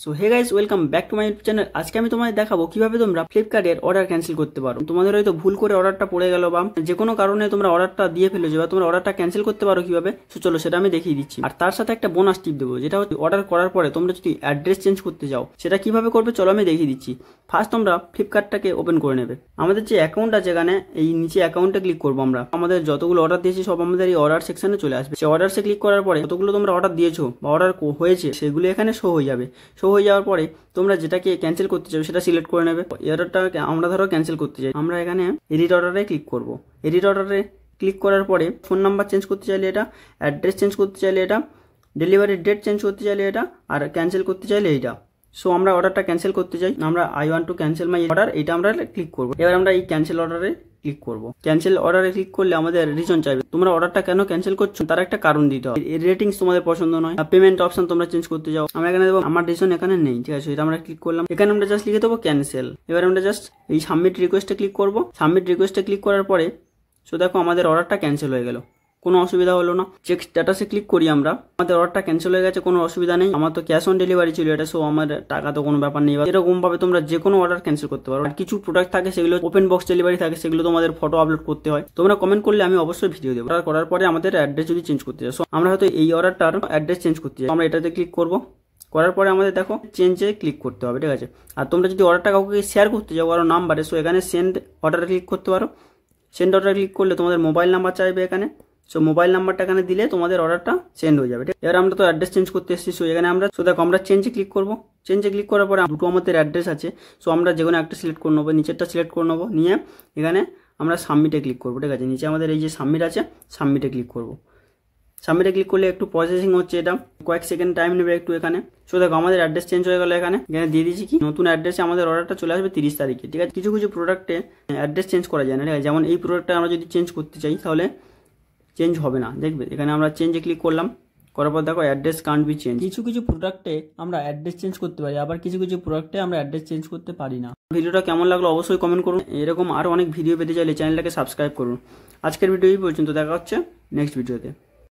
So hey guys, welcome back to my YouTube channel. আজকে আমি তোমাদের দেখাবো কিভাবে তোমরা ফ্লিপকার্টের অর্ডার ক্যান্সেল করতে পারো। তোমাদের হয়তো ভুল করে অর্ডারটা পড়ে গেল বা যে কোনো কারণে তোমরা অর্ডারটা দিয়ে ফেলেছো বা তোমরা অর্ডারটা ক্যান্সেল করতে পারো কিভাবে। সো চলো সেটা আমি দেখিয়ে দিচ্ছি। আর তার সাথে একটা বোনাস টিপ দেবো, যেটা হচ্ছে অর্ডার করার পরে তোমরা যদি অ্যাড্রেস চেঞ্জ করতে যাও সেটা কিভাবে করবে চলো আমি দেখিয়ে দিচ্ছি। ফার্স্ট তোমরা ফ্লিপকার্টটাকে ওপেন করে নেবে। আমাদের যে অ্যাকাউন্ট আছে এখানে এই নিচে অ্যাকাউন্টে ক্লিক করবো আমরা। আমাদের যতগুলো অর্ডার দিয়েছি সব আমাদের এই অর্ডার সেকশনে চলে আসবে। সেই অর্ডারসে ক্লিক করার পরে যতগুলো তোমরা অর্ডার দিয়েছো বা অর্ডার হয়েছে সেগুলো এখানে শো হয়ে যাবে। শো হয়ে যাওয়ার পরে তোমরা যেটাকে ক্যান্সেল করতে চাও সেটা সিলেক্ট করে নেবে। এই অর্ডারটা আমরা ধরো ক্যান্সেল করতে চাই, আমরা এখানে এডিট অর্ডারে ক্লিক করব। এডিট অর্ডারে ক্লিক করার পরে ফোন নাম্বার চেঞ্জ করতে চাইলে এটা, অ্যাড্রেস চেঞ্জ করতে চাইলে এটা, ডেলিভারি ডেট চেঞ্জ করতে চাইলে এটা, আর ক্যান্সেল করতে চাইলে এইটা। সো আমরা অর্ডারটা ক্যান্সেল করতে চাই, আমরা I want to cancel my order এটা আমরা ক্লিক করবো। এবার আমরা এই ক্যান্সেল অর্ডারে ক্লিক করব। ক্যান্সেল অর্ডারে ক্লিক করলে আমাদের রিজন চাইবে, তোমরা অর্ডারটা কেন ক্যান্সেল করছো তার একটা কারণ দিতে হবে। রেটিংস তোমাদের পছন্দ নয়, পেমেন্ট অপশন তোমরা চেঞ্জ করতে যাও, আমরা এখানে দেবো আমার রিজন এখানে নেই, ঠিক আছে। এটা আমরা ক্লিক করলাম, এখানে আমরা জাস্ট লিখে দেবো ক্যান্সেল। এবার আমরা জাস্ট এই সাবমিট রিকোয়েস্টে ক্লিক করব। সাবমিট রিকোয়েস্টে ক্লিক করার পরে সো দেখো আমাদের অর্ডারটা ক্যান্সেল হয়ে গেল, কোনো অসুবিধা হলো না। চেক স্ট্যাটাসে ক্লিক করি আমরা, আমাদের অর্ডারটা ক্যান্সেল হয়ে গেছে, কোনো অসুবিধা নেই। আমার তো ক্যাশ অন ডেলিভারি ছিল এটা, সো আমার টাকা তো কোনো ব্যাপার নেই। এরকম ভাবে তোমরা যে কোনো অর্ডার ক্যান্সেল করতে পারো। আর কিছু প্রোডাক্ট থাকে সেগুলো ওপেন বক্স ডেলিভারি থাকে, সেগুলো তোমাদের ফটো আপলোড করতে হয়। তোমরা কমেন্ট করলে আমি অবশ্যই ভিডিও দেবো। অর্ডার করার পরে আমাদের অ্যাড্রেস যদি চেঞ্জ করতে চাই, সো আমরা হয়তো এই অর্ডারটার অ্যাড্রেস চেঞ্জ করতে চাই, আমরা এটাতে ক্লিক করবো। করার পরে আমাদের দেখো চেঞ্জে ক্লিক করতে হবে, ঠিক আছে। আর তোমরা যদি অর্ডারটা কাউকে শেয়ার করতে চাও কারো নাম্বারে, সো এখানে সেন্ড অর্ডারে ক্লিক করতে পারো। সেন্ড অর্ডারে ক্লিক করলে তোমাদের মোবাইল নাম্বার চাইবে এখানে, সো মোবাইল নাম্বারটা এখানে দিলে তোমাদের অর্ডারটা সেন্ড হয়ে যাবে। এবার আমরা তো অ্যাড্রেস চেঞ্জ করতে এসেছি, সো এখানে আমরা দেখো আমরা চেঞ্জে ক্লিক করবো। চেঞ্জে ক্লিক করার পরে দুটো আমাদের অ্যাড্রেস আছে, সো আমরা যে কোনো একটা সিলেক্ট করে নেবো, নিচেরটা সিলেক্ট করে নেবো, নিয়ে এখানে আমরা সাবমিটে ক্লিক করবো, ঠিক আছে। নিচে আমাদের এই যে সাবমিট আছে, সাবমিটে ক্লিক করবো। সাবমিটে ক্লিক করলে একটু প্রসেসিং হচ্ছে, এটা কয়েক সেকেন্ড টাইম নেবে একটু এখানে। সো দেখো আমাদের অ্যাড্রেস চেঞ্জ হয়ে গেল, এখানে দিয়ে দিয়েছি কি নতুন অ্যাড্রেসে আমাদের অর্ডারটা চলে আসবে 30 তারিখে, ঠিক আছে। কিছু কিছু প্রোডাক্টে অ্যাড্রেস চেঞ্জ করা যায় না, ঠিক আছে। যেমন এই প্রোডাক্টটা আমরা যদি চেঞ্জ করতে চাই তাহলে চেঞ্জ হবে না, দেখবে এখানে আমরা চেঞ্জে ক্লিক করলাম, করার পর দেখো অ্যাড্রেস কান্ট বি চেঞ্জ। কিছু কিছু প্রোডাক্টে আমরা অ্যাড্রেস চেঞ্জ করতে পারি, আবার কিছু কিছু প্রোডাক্টে আমরা অ্যাড্রেস চেঞ্জ করতে পারি না। ভিডিওটা কেমন লাগলো অবশ্যই কমেন্ট করুন। এরকম আরও অনেক ভিডিও পেতে চাইলে চ্যানেলটাকে সাবস্ক্রাইব করুন। আজকের ভিডিও এই পর্যন্ত, দেখা হচ্ছে নেক্সট ভিডিওতে।